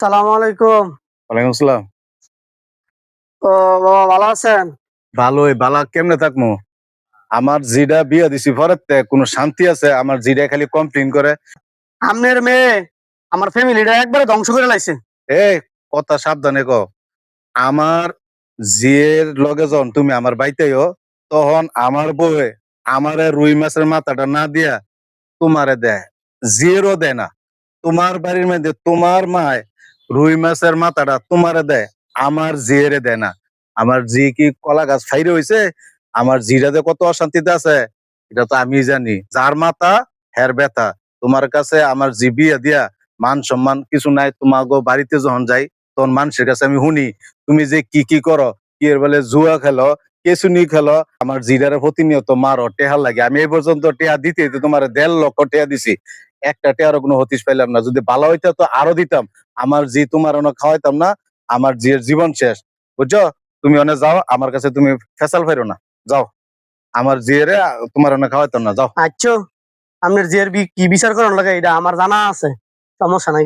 সালামু আলাইকুম। ওয়ালাইকুম আসসালাম। তো বাবা ভালো আছেন? ভালোই বালা কেমনে থাকমু? আমার জিডা বিয়া দিছি পরেতে কোনো শান্তি আছে? আমার জিডা খালি কমপ্লেইন করে। আপনার মেয়ে আমার ফ্যামিলিটা একবারে ধ্বংস করে লাইছে। এই কথা সাবধানে ক। আমার জিয়ের লগে যখন তুমি আমার বাইতেও তখন আমার বউয়ে আমারে রুই মাছের মাথাটা না দিয়া তোমারে দেয়। জিয়েরও দেয় না। তোমার বাড়ির মধ্যে তোমার মায় রুই মাছের মাথাটা তোমারে দেয়, আমার জিয়েরে দেয় না। আমার জি কি কলা গাছ ফাইরে হইছে? আমার জিরা যে কত অশান্তিতে আছে এটা তো আমি জানি। যার মাথা হের ব্যথা। তোমার কাছে আমার জি বিয়া দিয়া মান সম্মান কিছু নাই। তোমাগো বাড়িতে যখন যাই তখন মানুষের কাছে আমি শুনি তুমি যে কি করো, কি এর বলে জুয়া খেলো, কেসুনি খেলো, আমার জিরারে প্রতিনিয়ত মারো টেহা লাগে। আমি এই পর্যন্ত টেহা দিতে দিতে তোমার ১.৫ লক্ষ টেহা দিছি, একটা টেহারও কোনো হতিস পাইলাম না। যদি ভালো হইতো তো আরো দিতাম। আমার জি তোমার অনেক খাওয়াইতাম না। আমার জির জীবন শেষ, বুঝছো? তুমি অনেক যাও, আমার কাছে তুমি ফেসাল ফাইরো না, যাও। আমার জিরে তোমার অনেক খাওয়াইতাম না, যাও। আচ্ছা, আপনার যে কি বিচার করার লাগে এটা আমার জানা আছে, সমস্যা নাই।